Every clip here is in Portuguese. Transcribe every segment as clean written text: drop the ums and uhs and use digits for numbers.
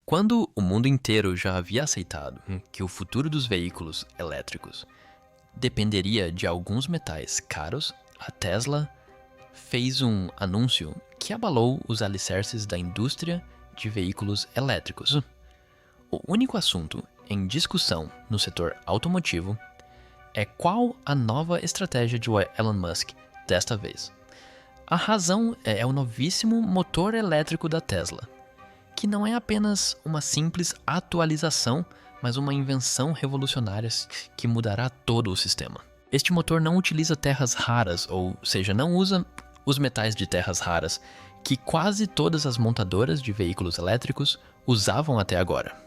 Quando o mundo inteiro já havia aceitado que o futuro dos veículos elétricos dependeria de alguns metais caros, a Tesla fez um anúncio que abalou os alicerces da indústria de veículos elétricos. O único assunto em discussão no setor automotivo é qual a nova estratégia de Elon Musk desta vez. A razão é o novíssimo motor elétrico da Tesla, que não é apenas uma simples atualização, mas uma invenção revolucionária que mudará todo o sistema. Este motor não utiliza terras raras, ou seja, não usa os metais de terras raras que quase todas as montadoras de veículos elétricos usavam até agora.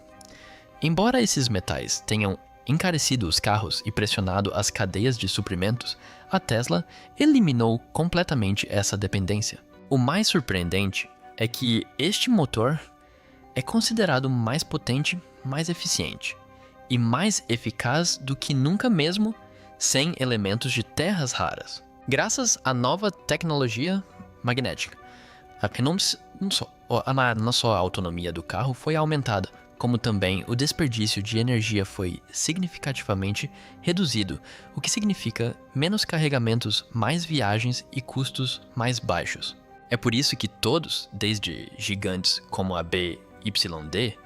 Embora esses metais tenham encarecido os carros e pressionado as cadeias de suprimentos, a Tesla eliminou completamente essa dependência. O mais surpreendente é que este motor é considerado mais potente, mais eficiente e mais eficaz do que nunca, mesmo sem elementos de terras raras. Graças à nova tecnologia magnética, não só a autonomia do carro foi aumentada, como também o desperdício de energia foi significativamente reduzido, o que significa menos carregamentos, mais viagens e custos mais baixos. É por isso que todos, desde gigantes como a BYD,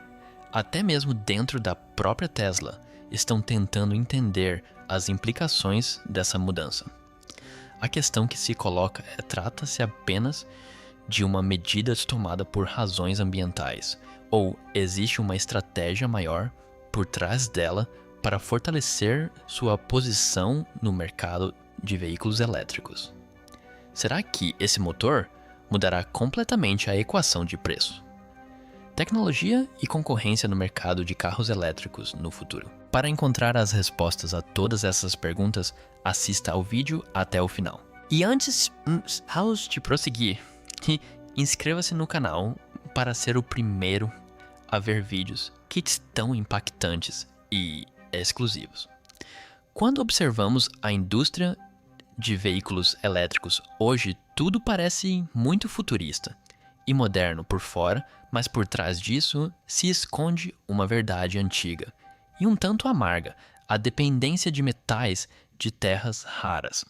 até mesmo dentro da própria Tesla, estão tentando entender as implicações dessa mudança. A questão que se coloca trata-se apenas de uma medida tomada por razões ambientais, ou existe uma estratégia maior por trás dela para fortalecer sua posição no mercado de veículos elétricos? Será que esse motor mudará completamente a equação de preço? Tecnologia e concorrência no mercado de carros elétricos no futuro. Para encontrar as respostas a todas essas perguntas, assista ao vídeo até o final. E antes de prosseguir, inscreva-se no canal para ser o primeiro a ver vídeos que tão impactantes e exclusivos. Quando observamos a indústria de veículos elétricos hoje, tudo parece muito futurista e moderno por fora, mas por trás disso se esconde uma verdade antiga e um tanto amarga: a dependência de metais de terras raras.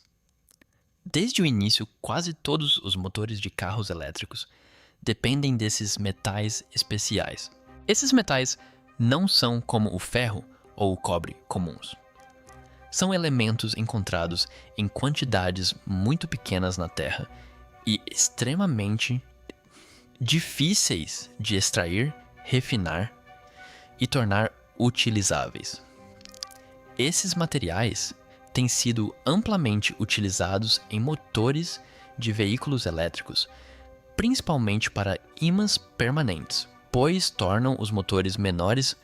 Desde o início, quase todos os motores de carros elétricos dependem desses metais especiais. Esses metais não são como o ferro ou o cobre comuns. São elementos encontrados em quantidades muito pequenas na Terra e extremamente difíceis de extrair, refinar e tornar utilizáveis. Esses materiais têm sido amplamente utilizados em motores de veículos elétricos, principalmente para ímãs permanentes, pois tornam os motores menores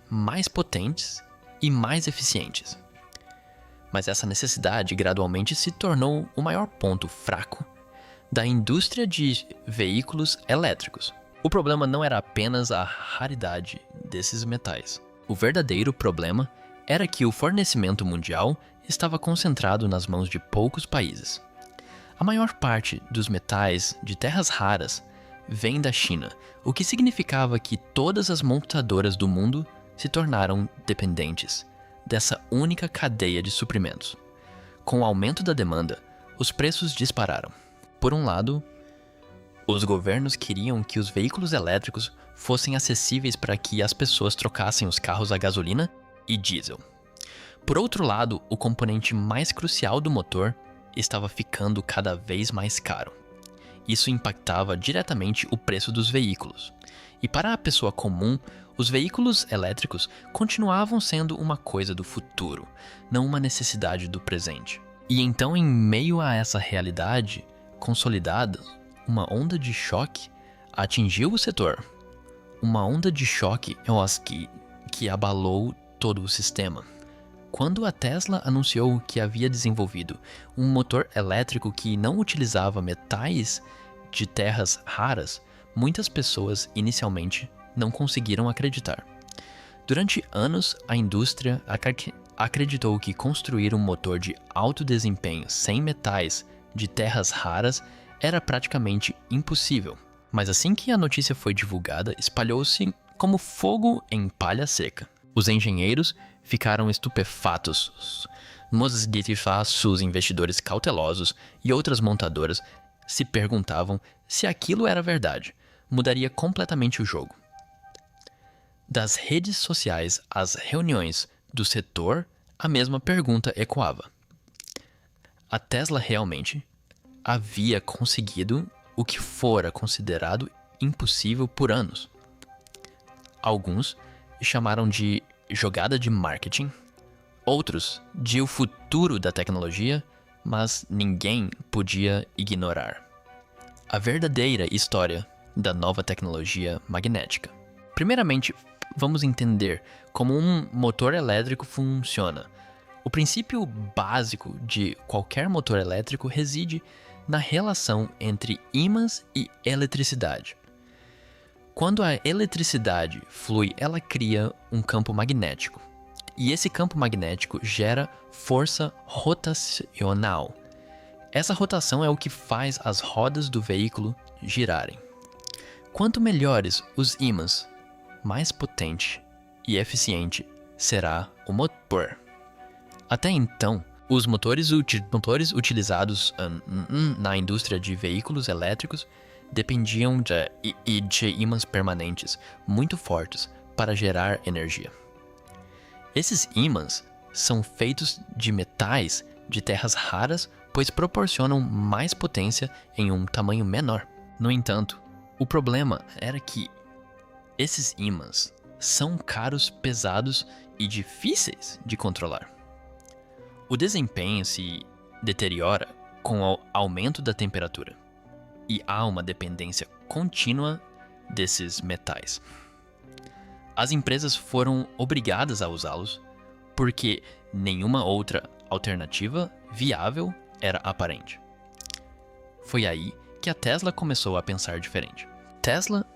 mais potentes e mais eficientes. Mas essa necessidade gradualmente se tornou o maior ponto fraco da indústria de veículos elétricos. O problema não era apenas a raridade desses metais. O verdadeiro problema era que o fornecimento mundial estava concentrado nas mãos de poucos países. A maior parte dos metais de terras raras vem da China, o que significava que todas as montadoras do mundo se tornaram dependentes dessa única cadeia de suprimentos. Com o aumento da demanda, os preços dispararam. Por um lado, os governos queriam que os veículos elétricos fossem acessíveis para que as pessoas trocassem os carros a gasolina e diesel. Por outro lado, o componente mais crucial do motor estava ficando cada vez mais caro. Isso impactava diretamente o preço dos veículos. E para a pessoa comum, os veículos elétricos continuavam sendo uma coisa do futuro, não uma necessidade do presente. E então, em meio a essa realidade consolidada, uma onda de choque atingiu o setor. Uma onda de choque que abalou todo o sistema. Quando a Tesla anunciou que havia desenvolvido um motor elétrico que não utilizava metais de terras raras, muitas pessoas inicialmente não conseguiram acreditar. Durante anos, a indústria acreditou que construir um motor de alto desempenho sem metais de terras raras era praticamente impossível. Mas assim que a notícia foi divulgada, espalhou-se como fogo em palha seca. Os engenheiros ficaram estupefatos. Os investidores cautelosos e outras montadoras se perguntavam se aquilo era verdade. Mudaria completamente o jogo. Das redes sociais às reuniões do setor, a mesma pergunta ecoava. A Tesla realmente havia conseguido o que fora considerado impossível por anos. Alguns chamaram de jogada de marketing, outros de o futuro da tecnologia, mas ninguém podia ignorar a verdadeira história da nova tecnologia magnética. Primeiramente, vamos entender como um motor elétrico funciona. O princípio básico de qualquer motor elétrico reside na relação entre ímãs e eletricidade. Quando a eletricidade flui, ela cria um campo magnético. E esse campo magnético gera força rotacional. Essa rotação é o que faz as rodas do veículo girarem. Quanto melhores os ímãs, mais potente e eficiente será o motor. Até então, os motores utilizados na indústria de veículos elétricos dependiam de ímãs permanentes muito fortes para gerar energia. Esses ímãs são feitos de metais de terras raras, pois proporcionam mais potência em um tamanho menor. No entanto, o problema era que esses ímãs são caros, pesados e difíceis de controlar. O desempenho se deteriora com o aumento da temperatura e há uma dependência contínua desses metais. As empresas foram obrigadas a usá-los porque nenhuma outra alternativa viável era aparente. Foi aí que a Tesla começou a pensar diferente. Tesla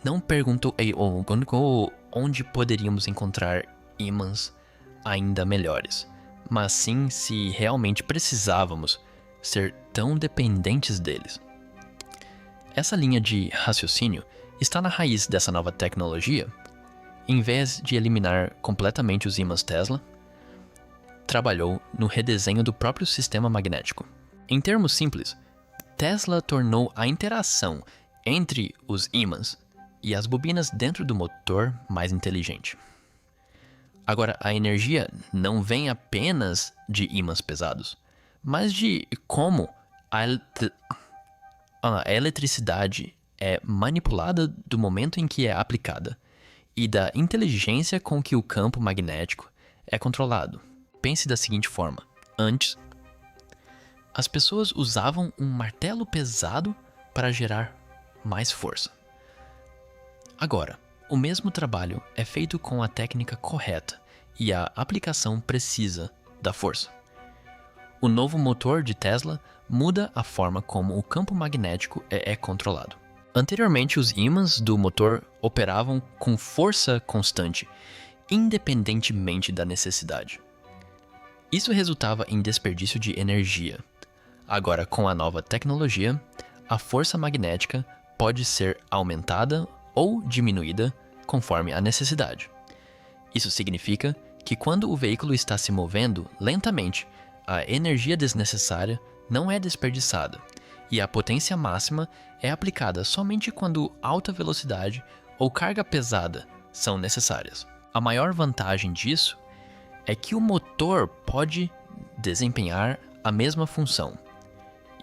não perguntou onde poderíamos encontrar ímãs ainda melhores, mas sim se realmente precisávamos ser tão dependentes deles. Essa linha de raciocínio está na raiz dessa nova tecnologia. Em vez de eliminar completamente os ímãs Tesla, trabalhou no redesenho do próprio sistema magnético. Em termos simples, Tesla tornou a interação entre os ímãs e as bobinas dentro do motor mais inteligente. Agora, a energia não vem apenas de ímãs pesados, mas de como a eletricidade é manipulada do momento em que é aplicada e da inteligência com que o campo magnético é controlado. Pense da seguinte forma: antes, as pessoas usavam um martelo pesado para gerar mais força. Agora, o mesmo trabalho é feito com a técnica correta e a aplicação precisa da força. O novo motor de Tesla muda a forma como o campo magnético é controlado. Anteriormente, os ímãs do motor operavam com força constante, independentemente da necessidade. Isso resultava em desperdício de energia. Agora, com a nova tecnologia, a força magnética pode ser aumentada ou diminuída conforme a necessidade. Isso significa que quando o veículo está se movendo lentamente, a energia desnecessária não é desperdiçada e a potência máxima é aplicada somente quando alta velocidade ou carga pesada são necessárias. A maior vantagem disso é que o motor pode desempenhar a mesma função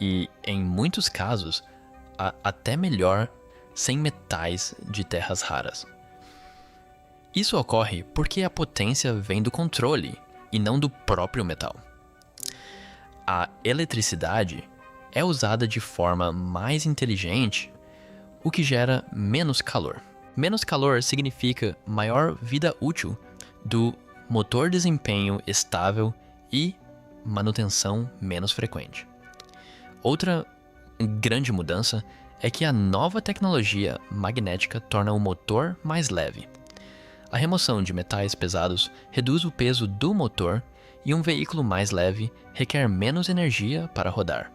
e, em muitos casos, até melhor sem metais de terras raras. Isso ocorre porque a potência vem do controle e não do próprio metal. A eletricidade é usada de forma mais inteligente, o que gera menos calor. Menos calor significa maior vida útil do motor, desempenho estável e manutenção menos frequente. Outra grande mudança é que a nova tecnologia magnética torna o motor mais leve. A remoção de metais pesados reduz o peso do motor e um veículo mais leve requer menos energia para rodar.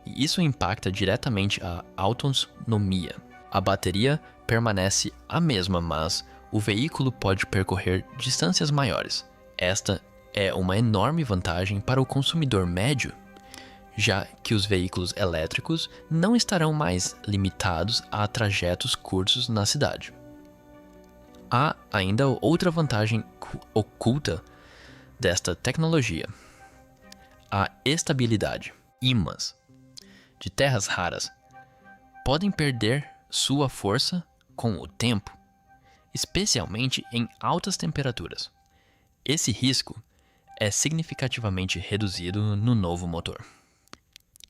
E isso impacta diretamente a autonomia. A bateria permanece a mesma, mas o veículo pode percorrer distâncias maiores. Esta é uma enorme vantagem para o consumidor médio, já que os veículos elétricos não estarão mais limitados a trajetos curtos na cidade. Há ainda outra vantagem oculta desta tecnologia: a estabilidade. Ímãs de terras raras podem perder sua força com o tempo, especialmente em altas temperaturas. Esse risco é significativamente reduzido no novo motor.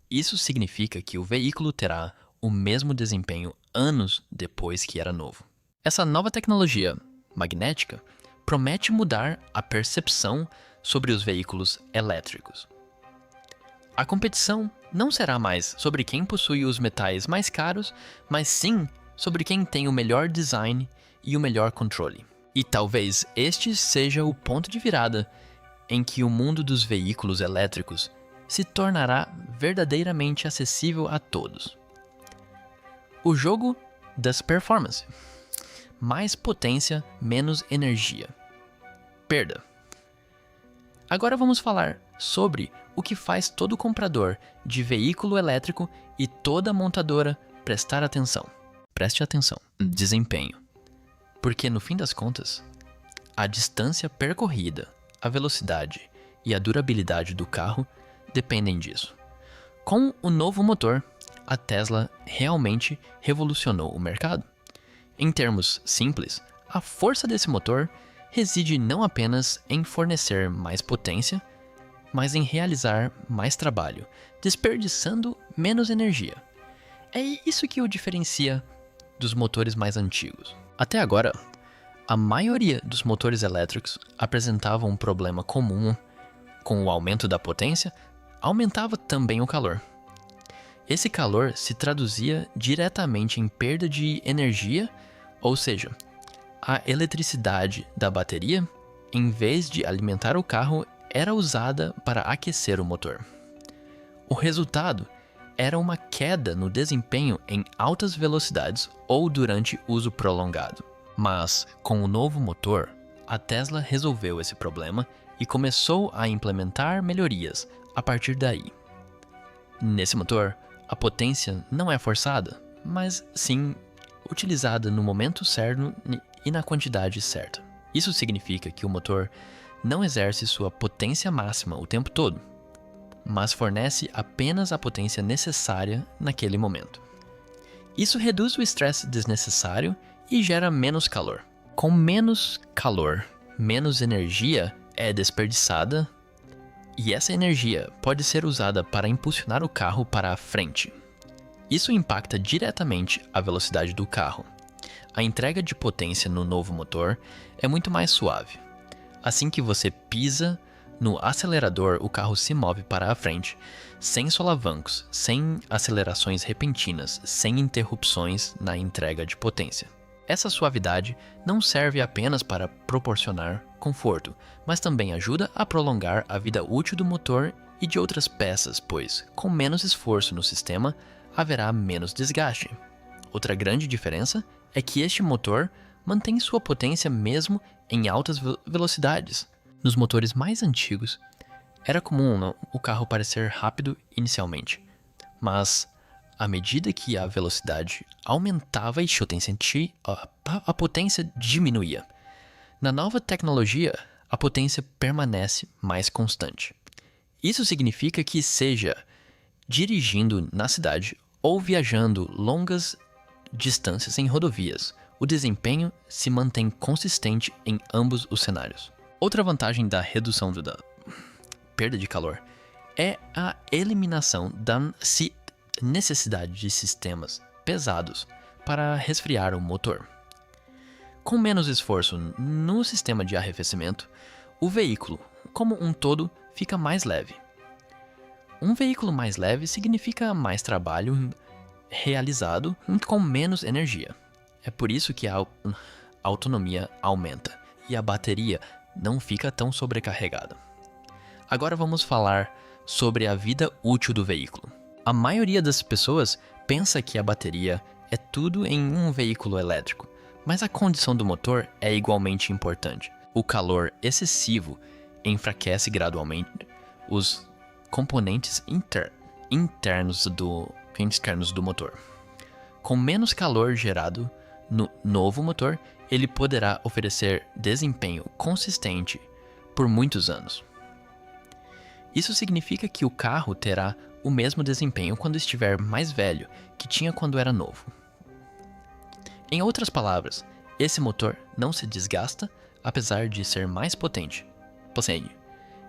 Isso significa que o veículo terá o mesmo desempenho anos depois que era novo. Essa nova tecnologia magnética promete mudar a percepção sobre os veículos elétricos. A competição não será mais sobre quem possui os metais mais caros, mas sim sobre quem tem o melhor design e o melhor controle. E talvez este seja o ponto de virada em que o mundo dos veículos elétricos se tornará verdadeiramente acessível a todos. O jogo das performance. Mais potência, menos energia. Perda. Agora vamos falar sobre o que faz todo comprador de veículo elétrico e toda montadora prestar atenção. Preste atenção. Desempenho. Porque no fim das contas, a distância percorrida, a velocidade e a durabilidade do carro dependem disso. Com o novo motor, a Tesla realmente revolucionou o mercado. Em termos simples, a força desse motor reside não apenas em fornecer mais potência, mas em realizar mais trabalho, desperdiçando menos energia. É isso que o diferencia dos motores mais antigos. Até agora, a maioria dos motores elétricos apresentavam um problema comum. Com o aumento da potência, aumentava também o calor. Esse calor se traduzia diretamente em perda de energia, ou seja, a eletricidade da bateria, em vez de alimentar o carro, era usada para aquecer o motor. O resultado era uma queda no desempenho em altas velocidades ou durante uso prolongado. Mas, com o novo motor, a Tesla resolveu esse problema e começou a implementar melhorias a partir daí. Nesse motor, a potência não é forçada, mas sim utilizada no momento certo e na quantidade certa. Isso significa que o motor não exerce sua potência máxima o tempo todo, mas fornece apenas a potência necessária naquele momento. Isso reduz o estresse desnecessário e gera menos calor. Com menos calor, menos energia é desperdiçada, e essa energia pode ser usada para impulsionar o carro para a frente. Isso impacta diretamente a velocidade do carro. A entrega de potência no novo motor é muito mais suave. Assim que você pisa no acelerador, o carro se move para a frente, sem solavancos, sem acelerações repentinas, sem interrupções na entrega de potência. Essa suavidade não serve apenas para proporcionar conforto, mas também ajuda a prolongar a vida útil do motor e de outras peças, pois, com menos esforço no sistema, haverá menos desgaste. Outra grande diferença é que este motor mantém sua potência mesmo em altas velocidades. Nos motores mais antigos, era comum o carro parecer rápido inicialmente, mas à medida que a velocidade aumentava e a potência diminuía. Na nova tecnologia, a potência permanece mais constante. Isso significa que, seja dirigindo na cidade ou viajando longas distâncias em rodovias, o desempenho se mantém consistente em ambos os cenários. Outra vantagem da redução da perda de calor é a eliminação da necessidade de sistemas pesados para resfriar o motor. Com menos esforço no sistema de arrefecimento, o veículo, como um todo, fica mais leve. Um veículo mais leve significa mais trabalho realizado com menos energia. É por isso que a autonomia aumenta e a bateria não fica tão sobrecarregada. Agora vamos falar sobre a vida útil do veículo. A maioria das pessoas pensa que a bateria é tudo em um veículo elétrico, mas a condição do motor é igualmente importante. O calor excessivo enfraquece gradualmente os componentes internos do motor. Com menos calor gerado no novo motor, ele poderá oferecer desempenho consistente por muitos anos. Isso significa que o carro terá o mesmo desempenho quando estiver mais velho que tinha quando era novo. Em outras palavras, esse motor não se desgasta apesar de ser mais potente.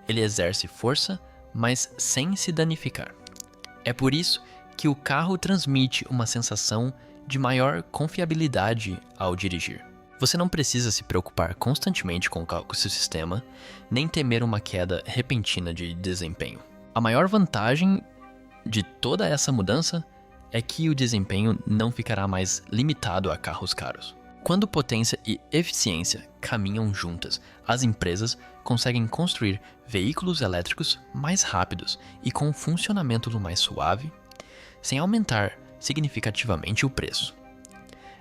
Ele exerce força, mas sem se danificar. É por isso que o carro transmite uma sensação de maior confiabilidade ao dirigir. Você não precisa se preocupar constantemente com o seu sistema, nem temer uma queda repentina de desempenho. A maior vantagem de toda essa mudança é que o desempenho não ficará mais limitado a carros caros. Quando potência e eficiência caminham juntas, as empresas conseguem construir veículos elétricos mais rápidos e com um funcionamento mais suave, sem aumentar significativamente o preço.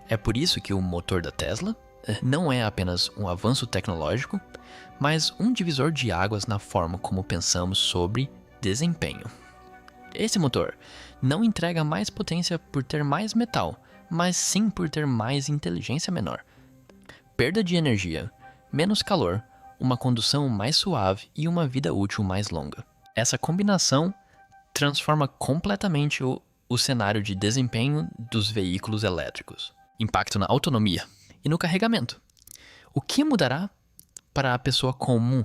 É por isso que o motor da Tesla não é apenas um avanço tecnológico, mas um divisor de águas na forma como pensamos sobre desempenho. Esse motor não entrega mais potência por ter mais metal, mas sim por ter mais inteligência menor. Perda de energia, menos calor, uma condução mais suave e uma vida útil mais longa. Essa combinação transforma completamente o cenário de desempenho dos veículos elétricos. Impacto na autonomia e no carregamento. O que mudará para a pessoa comum?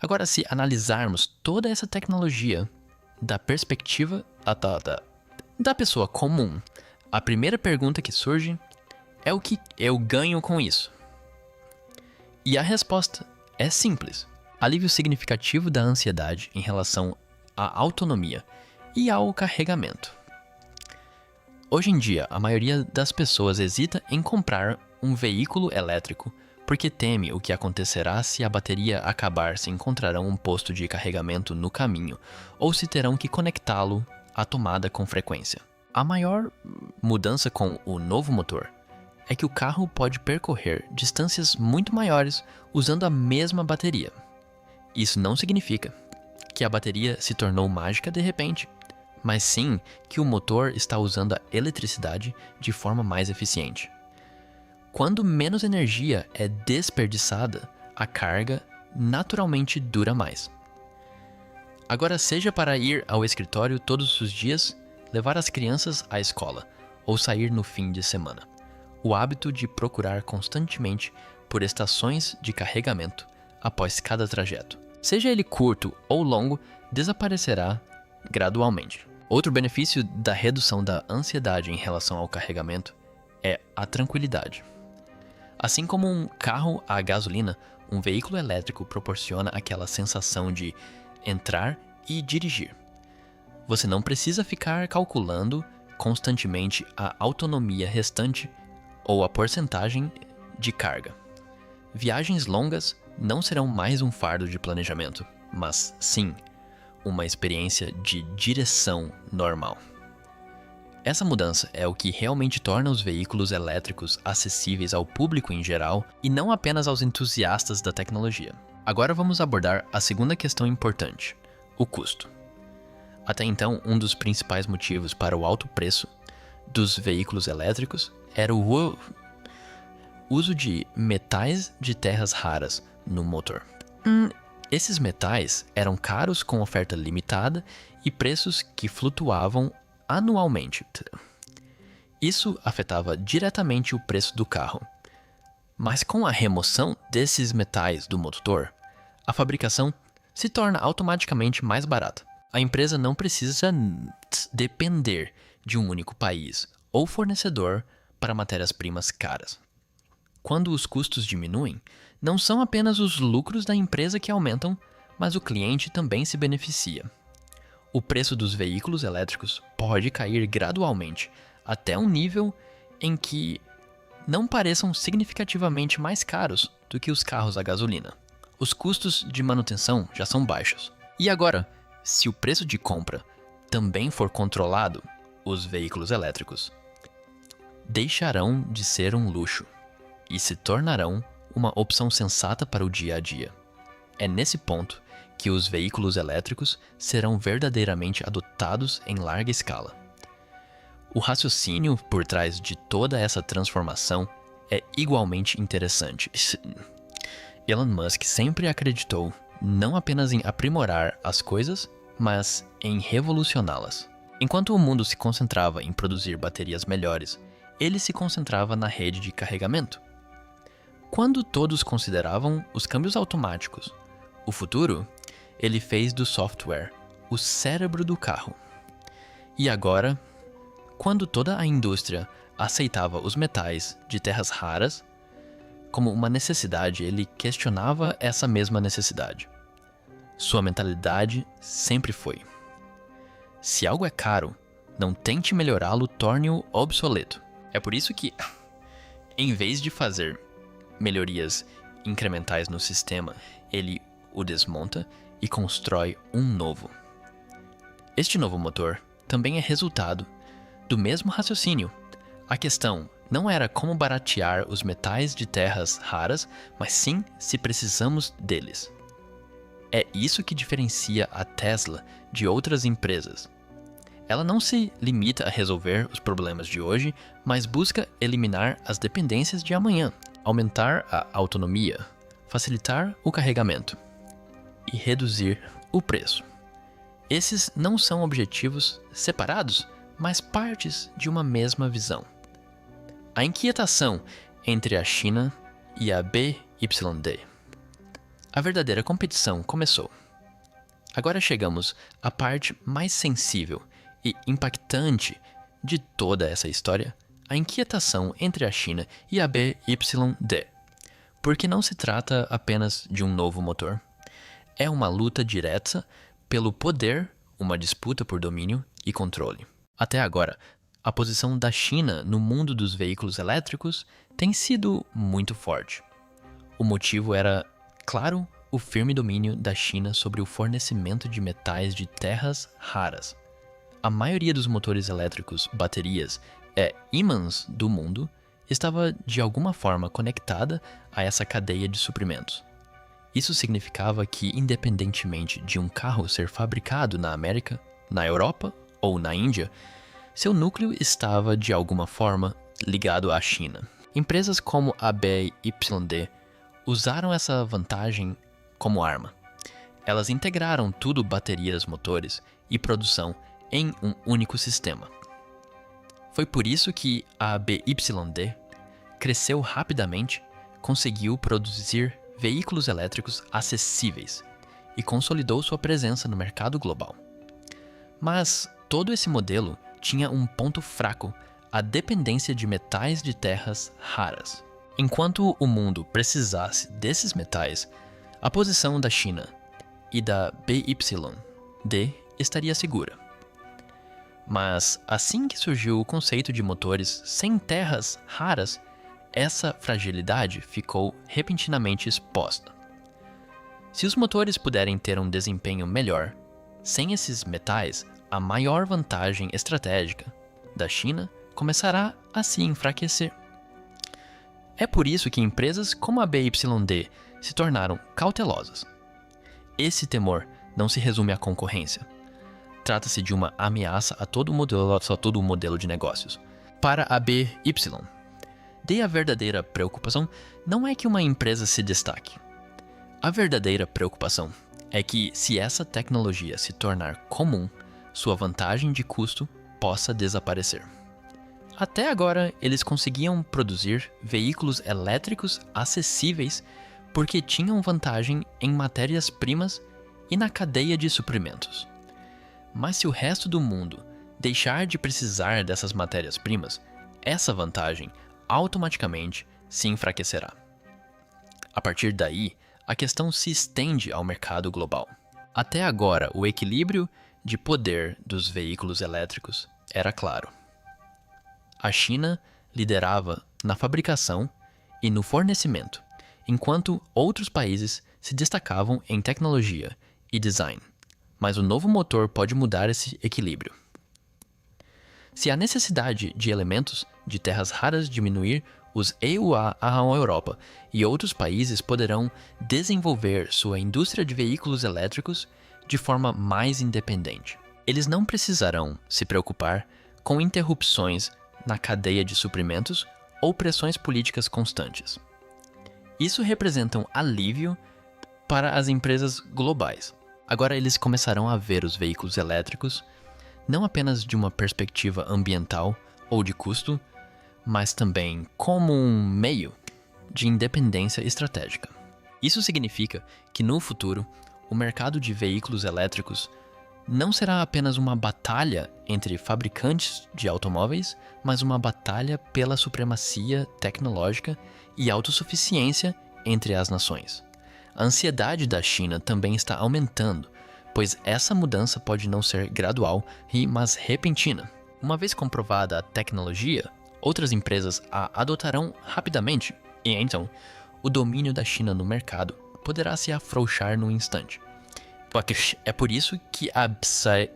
Agora, se analisarmos toda essa tecnologia da perspectiva da pessoa comum, a primeira pergunta que surge é o que eu ganho com isso? E a resposta é simples. Alívio significativo da ansiedade em relação à autonomia e ao carregamento. Hoje em dia, a maioria das pessoas hesita em comprar um veículo elétrico porque teme o que acontecerá se a bateria acabar, se encontrarão um posto de carregamento no caminho ou se terão que conectá-lo à tomada com frequência. A maior mudança com o novo motor é que o carro pode percorrer distâncias muito maiores usando a mesma bateria. Isso não significa que a bateria se tornou mágica de repente, mas sim que o motor está usando a eletricidade de forma mais eficiente. Quando menos energia é desperdiçada, a carga naturalmente dura mais. Agora, seja para ir ao escritório todos os dias, levar as crianças à escola ou sair no fim de semana, o hábito de procurar constantemente por estações de carregamento após cada trajeto, seja ele curto ou longo, desaparecerá gradualmente. Outro benefício da redução da ansiedade em relação ao carregamento é a tranquilidade. Assim como um carro a gasolina, um veículo elétrico proporciona aquela sensação de entrar e dirigir. Você não precisa ficar calculando constantemente a autonomia restante ou a porcentagem de carga. Viagens longas não serão mais um fardo de planejamento, mas sim uma experiência de direção normal. Essa mudança é o que realmente torna os veículos elétricos acessíveis ao público em geral e não apenas aos entusiastas da tecnologia. Agora vamos abordar a segunda questão importante: o custo. Até então, um dos principais motivos para o alto preço dos veículos elétricos era o uso de metais de terras raras no motor. Esses metais eram caros com oferta limitada e preços que flutuavam anualmente. Isso afetava diretamente o preço do carro. Mas com a remoção desses metais do motor, a fabricação se torna automaticamente mais barata. A empresa não precisa depender de um único país ou fornecedor para matérias-primas caras. Quando os custos diminuem, não são apenas os lucros da empresa que aumentam, mas o cliente também se beneficia. O preço dos veículos elétricos pode cair gradualmente até um nível em que não pareçam significativamente mais caros do que os carros a gasolina. Os custos de manutenção já são baixos. E agora, se o preço de compra também for controlado, os veículos elétricos deixarão de ser um luxo e se tornarão uma opção sensata para o dia a dia. É nesse ponto que os veículos elétricos serão verdadeiramente adotados em larga escala. O raciocínio por trás de toda essa transformação é igualmente interessante. Elon Musk sempre acreditou não apenas em aprimorar as coisas, mas em revolucioná-las. Enquanto o mundo se concentrava em produzir baterias melhores, ele se concentrava na rede de carregamento. Quando todos consideravam os câmbios automáticos o futuro, ele fez do software o cérebro do carro. E agora, quando toda a indústria aceitava os metais de terras raras como uma necessidade, ele questionava essa mesma necessidade. Sua mentalidade sempre foi: se algo é caro, não tente melhorá-lo, torne-o obsoleto. É por isso que, em vez de fazer melhorias incrementais no sistema, ele o desmonta e constrói um novo. Este novo motor também é resultado do mesmo raciocínio. A questão não era como baratear os metais de terras raras, mas sim se precisamos deles. É isso que diferencia a Tesla de outras empresas. Ela não se limita a resolver os problemas de hoje, mas busca eliminar as dependências de amanhã, aumentar a autonomia, facilitar o carregamento e reduzir o preço. Esses não são objetivos separados, mas partes de uma mesma visão. A inquietação entre a China e a BYD. A verdadeira competição começou. Agora chegamos à parte mais sensível e impactante de toda essa história, a inquietação entre a China e a BYD. Porque não se trata apenas de um novo motor. É uma luta direta pelo poder, uma disputa por domínio e controle. Até agora, a posição da China no mundo dos veículos elétricos tem sido muito forte. O motivo era, claro, o firme domínio da China sobre o fornecimento de metais de terras raras. A maioria dos motores elétricos, baterias, ímãs do mundo estava de alguma forma conectada a essa cadeia de suprimentos. Isso significava que, independentemente de um carro ser fabricado na América, na Europa ou na Índia, seu núcleo estava de alguma forma ligado à China. Empresas como a BYD usaram essa vantagem como arma. Elas integraram tudo, baterias, motores e produção, em um único sistema. Foi por isso que a BYD cresceu rapidamente, conseguiu produzir veículos elétricos acessíveis e consolidou sua presença no mercado global. Mas todo esse modelo tinha um ponto fraco: a dependência de metais de terras raras. Enquanto o mundo precisasse desses metais, a posição da China e da BYD estaria segura. Mas assim que surgiu o conceito de motores sem terras raras, essa fragilidade ficou repentinamente exposta. Se os motores puderem ter um desempenho melhor, sem esses metais, a maior vantagem estratégica da China começará a se enfraquecer. É por isso que empresas como a BYD se tornaram cautelosas. Esse temor não se resume à concorrência. Trata-se de uma ameaça a todo o modelo de negócios. Para a BYD, a verdadeira preocupação não é que uma empresa se destaque. A verdadeira preocupação é que, se essa tecnologia se tornar comum, sua vantagem de custo possa desaparecer. Até agora, eles conseguiam produzir veículos elétricos acessíveis porque tinham vantagem em matérias-primas e na cadeia de suprimentos. Mas se o resto do mundo deixar de precisar dessas matérias-primas, essa vantagem automaticamente se enfraquecerá. A partir daí, a questão se estende ao mercado global. Até agora, o equilíbrio de poder dos veículos elétricos era claro. A China liderava na fabricação e no fornecimento, enquanto outros países se destacavam em tecnologia e design. Mas o novo motor pode mudar esse equilíbrio. Se a necessidade de elementos de terras raras diminuir, os EUA à Europa e outros países poderão desenvolver sua indústria de veículos elétricos de forma mais independente. Eles não precisarão se preocupar com interrupções na cadeia de suprimentos ou pressões políticas constantes. Isso representa um alívio para as empresas globais. Agora eles começarão a ver os veículos elétricos não apenas de uma perspectiva ambiental ou de custo, mas também como um meio de independência estratégica. Isso significa que no futuro, o mercado de veículos elétricos não será apenas uma batalha entre fabricantes de automóveis, mas uma batalha pela supremacia tecnológica e autossuficiência entre as nações. A ansiedade da China também está aumentando, pois essa mudança pode não ser gradual, mas repentina. Uma vez comprovada a tecnologia, outras empresas a adotarão rapidamente, e então, o domínio da China no mercado poderá se afrouxar num instante. É por isso que a BSYD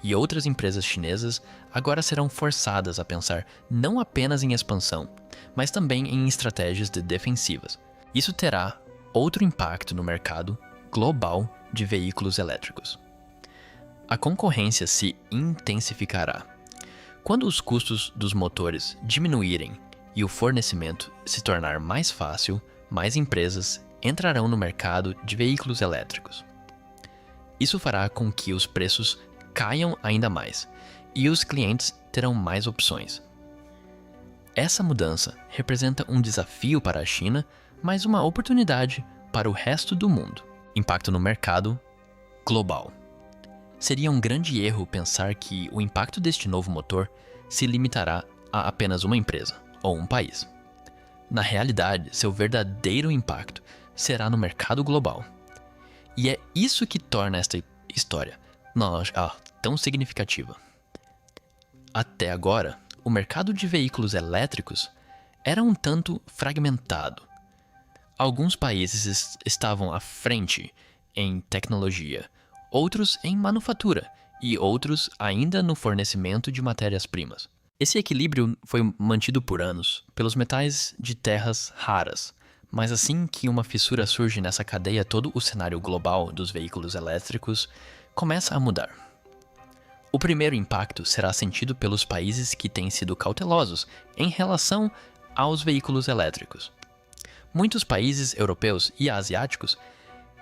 e outras empresas chinesas agora serão forçadas a pensar não apenas em expansão, mas também em estratégias defensivas. Isso terá outro impacto no mercado global de veículos elétricos. A concorrência se intensificará. Quando os custos dos motores diminuírem e o fornecimento se tornar mais fácil, mais empresas entrarão no mercado de veículos elétricos. Isso fará com que os preços caiam ainda mais e os clientes terão mais opções. Essa mudança representa um desafio para a China, mas uma oportunidade para o resto do mundo. Impacto no mercado global. Seria um grande erro pensar que o impacto deste novo motor se limitará a apenas uma empresa ou um país. Na realidade, seu verdadeiro impacto será no mercado global. E é isso que torna esta história tão significativa. Até agora, o mercado de veículos elétricos era um tanto fragmentado. Alguns países estavam à frente em tecnologia, outros em manufatura e outros ainda no fornecimento de matérias-primas. Esse equilíbrio foi mantido por anos pelos metais de terras raras, mas assim que uma fissura surge nessa cadeia, todo o cenário global dos veículos elétricos começa a mudar. O primeiro impacto será sentido pelos países que têm sido cautelosos em relação aos veículos elétricos. Muitos países europeus e asiáticos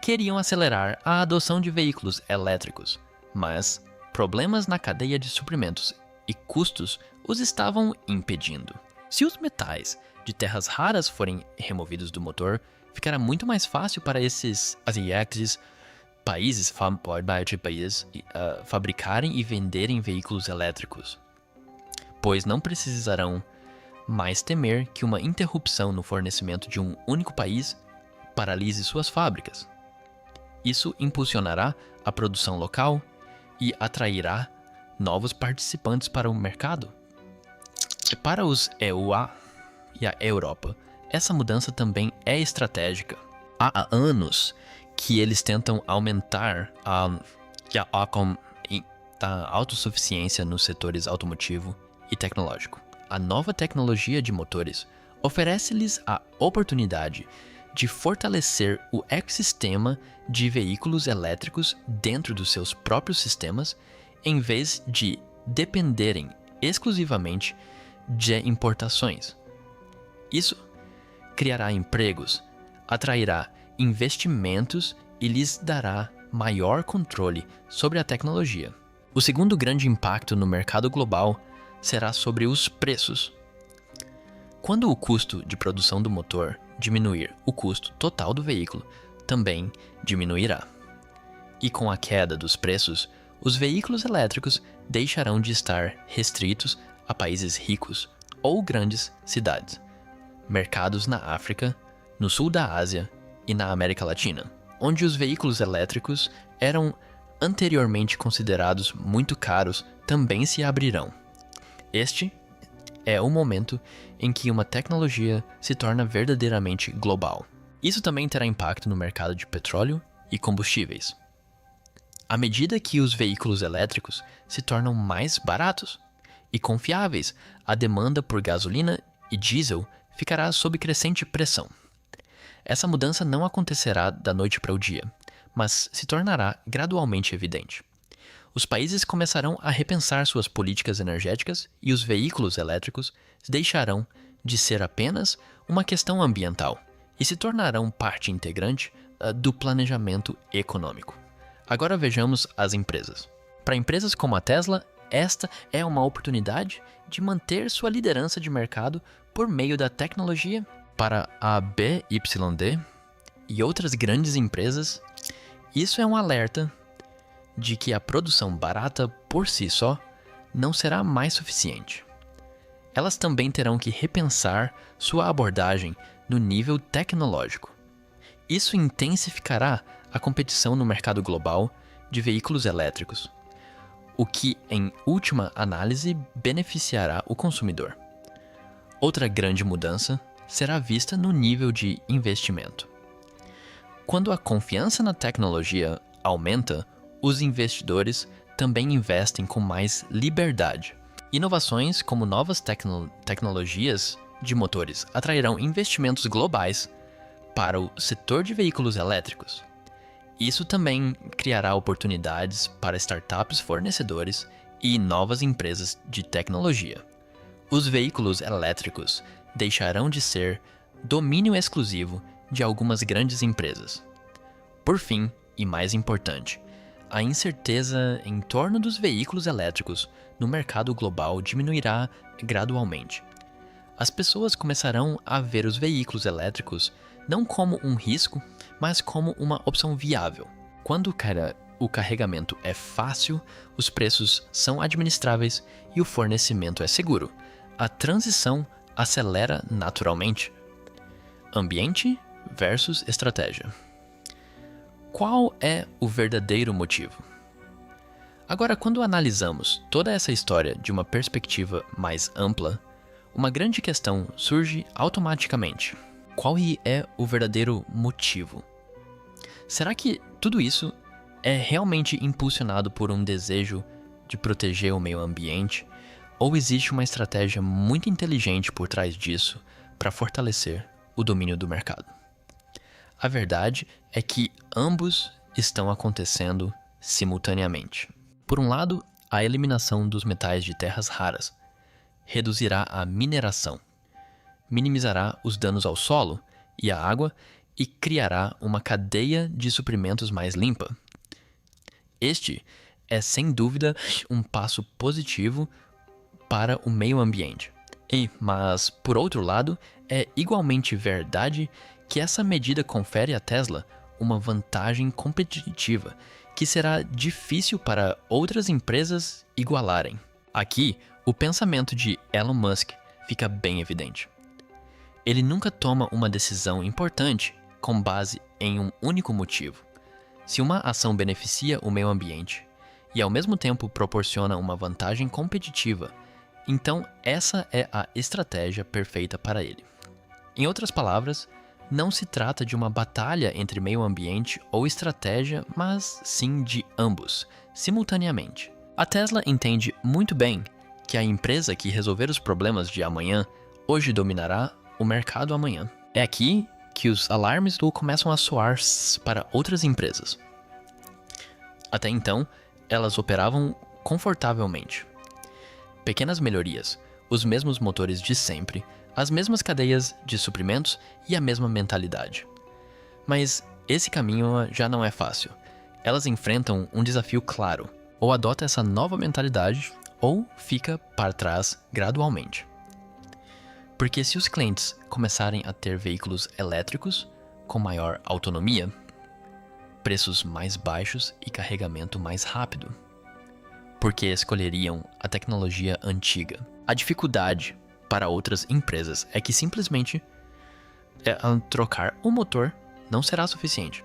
queriam acelerar a adoção de veículos elétricos, mas problemas na cadeia de suprimentos e custos os estavam impedindo. Se os metais de terras raras forem removidos do motor, ficará muito mais fácil para esses asiáticos países fabricarem e venderem veículos elétricos, pois não precisarão mais temer que uma interrupção no fornecimento de um único país paralise suas fábricas. Isso impulsionará a produção local e atrairá novos participantes para o mercado. E para os EUA e a Europa, essa mudança também é estratégica. Há anos que eles tentam aumentar a autossuficiência nos setores automotivo e tecnológico. A nova tecnologia de motores oferece-lhes a oportunidade de fortalecer o ecossistema de veículos elétricos dentro dos seus próprios sistemas, em vez de dependerem exclusivamente de importações. Isso criará empregos, atrairá investimentos e lhes dará maior controle sobre a tecnologia. O segundo grande impacto no mercado global será sobre os preços. Quando o custo de produção do motor diminuir, o custo total do veículo também diminuirá. E com a queda dos preços, os veículos elétricos deixarão de estar restritos a países ricos ou grandes cidades, mercados na África, no sul da Ásia e na América Latina, onde os veículos elétricos eram anteriormente considerados muito caros, também se abrirão. Este é o momento em que uma tecnologia se torna verdadeiramente global. Isso também terá impacto no mercado de petróleo e combustíveis. À medida que os veículos elétricos se tornam mais baratos e confiáveis, a demanda por gasolina e diesel ficará sob crescente pressão. Essa mudança não acontecerá da noite para o dia, mas se tornará gradualmente evidente. Os países começarão a repensar suas políticas energéticas e os veículos elétricos deixarão de ser apenas uma questão ambiental e se tornarão parte integrante do planejamento econômico. Agora vejamos as empresas. Para empresas como a Tesla, esta é uma oportunidade de manter sua liderança de mercado por meio da tecnologia. Para a BYD e outras grandes empresas, isso é um alerta de que a produção barata por si só não será mais suficiente. Elas também terão que repensar sua abordagem no nível tecnológico. Isso intensificará a competição no mercado global de veículos elétricos, o que, em última análise, beneficiará o consumidor. Outra grande mudança será vista no nível de investimento. Quando a confiança na tecnologia aumenta, os investidores também investem com mais liberdade. Inovações como novas tecnologias de motores atrairão investimentos globais para o setor de veículos elétricos. Isso também criará oportunidades para startups fornecedores e novas empresas de tecnologia. Os veículos elétricos deixarão de ser domínio exclusivo de algumas grandes empresas. Por fim, e mais importante, a incerteza em torno dos veículos elétricos no mercado global diminuirá gradualmente. As pessoas começarão a ver os veículos elétricos não como um risco, mas como uma opção viável. Quando o carregamento é fácil, os preços são administráveis e o fornecimento é seguro, a transição acelera naturalmente. Ambiente versus estratégia. Qual é o verdadeiro motivo? Agora, quando analisamos toda essa história de uma perspectiva mais ampla, uma grande questão surge automaticamente. Qual é o verdadeiro motivo? Será que tudo isso é realmente impulsionado por um desejo de proteger o meio ambiente? Ou existe uma estratégia muito inteligente por trás disso para fortalecer o domínio do mercado? A verdade é que ambos estão acontecendo simultaneamente. Por um lado, a eliminação dos metais de terras raras reduzirá a mineração, minimizará os danos ao solo e à água e criará uma cadeia de suprimentos mais limpa. Este é, sem dúvida, um passo positivo para o meio ambiente. Mas, por outro lado, é igualmente verdade que essa medida confere à Tesla uma vantagem competitiva que será difícil para outras empresas igualarem. Aqui, o pensamento de Elon Musk fica bem evidente. Ele nunca toma uma decisão importante com base em um único motivo. Se uma ação beneficia o meio ambiente e ao mesmo tempo proporciona uma vantagem competitiva, então essa é a estratégia perfeita para ele. Em outras palavras, não se trata de uma batalha entre meio ambiente ou estratégia, mas sim de ambos, simultaneamente. A Tesla entende muito bem que a empresa que resolver os problemas de amanhã, hoje dominará o mercado amanhã. É aqui que os alarmes começam a soar para outras empresas. Até então, elas operavam confortavelmente. Pequenas melhorias, os mesmos motores de sempre, as mesmas cadeias de suprimentos e a mesma mentalidade. Mas esse caminho já não é fácil. Elas enfrentam um desafio claro: ou adota essa nova mentalidade, ou fica para trás gradualmente. Porque se os clientes começarem a ter veículos elétricos com maior autonomia, preços mais baixos e carregamento mais rápido, porque escolheriam a tecnologia antiga. A dificuldade para outras empresas é que simplesmente trocar o motor não será suficiente.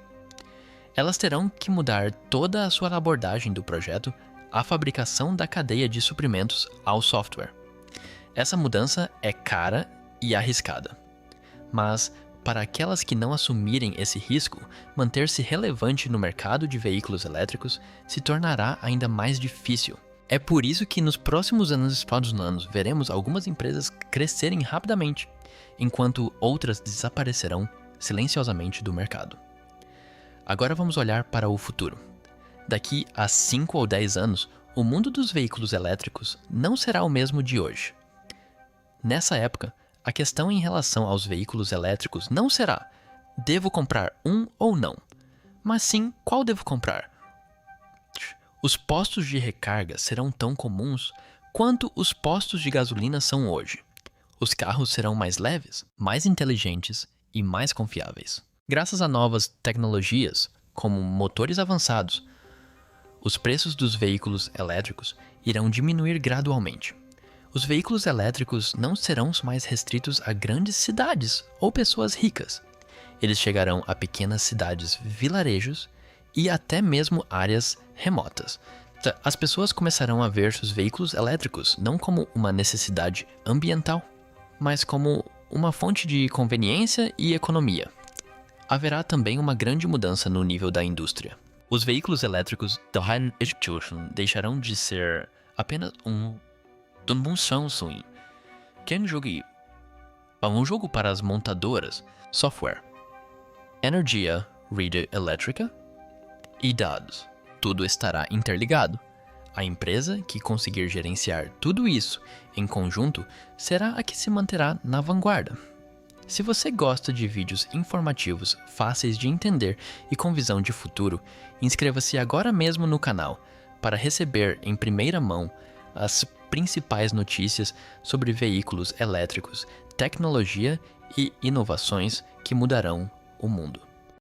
Elas terão que mudar toda a sua abordagem do projeto, à fabricação da cadeia de suprimentos ao software. Essa mudança é cara e arriscada, mas para aquelas que não assumirem esse risco, manter-se relevante no mercado de veículos elétricos se tornará ainda mais difícil. É por isso que nos próximos anos veremos algumas empresas crescerem rapidamente, enquanto outras desaparecerão silenciosamente do mercado. Agora vamos olhar para o futuro. Daqui a 5 ou 10 anos, o mundo dos veículos elétricos não será o mesmo de hoje. Nessa época, a questão em relação aos veículos elétricos não será devo comprar um ou não, mas sim qual devo comprar. Os postos de recarga serão tão comuns quanto os postos de gasolina são hoje. Os carros serão mais leves, mais inteligentes e mais confiáveis. Graças a novas tecnologias, como motores avançados, os preços dos veículos elétricos irão diminuir gradualmente. Os veículos elétricos não serão mais restritos a grandes cidades ou pessoas ricas. Eles chegarão a pequenas cidades, vilarejos e até mesmo áreas remotas. As pessoas começarão a ver os veículos elétricos não como uma necessidade ambiental, mas como uma fonte de conveniência e economia. Haverá também uma grande mudança no nível da indústria. Os veículos elétricos da High Education deixarão de ser apenas um Samsung, que é um jogo para as montadoras, software, energia, rede elétrica e dados. Tudo estará interligado. A empresa que conseguir gerenciar tudo isso em conjunto será a que se manterá na vanguarda. Se você gosta de vídeos informativos, fáceis de entender e com visão de futuro, inscreva-se agora mesmo no canal para receber em primeira mão as principais notícias sobre veículos elétricos, tecnologia e inovações que mudarão o mundo.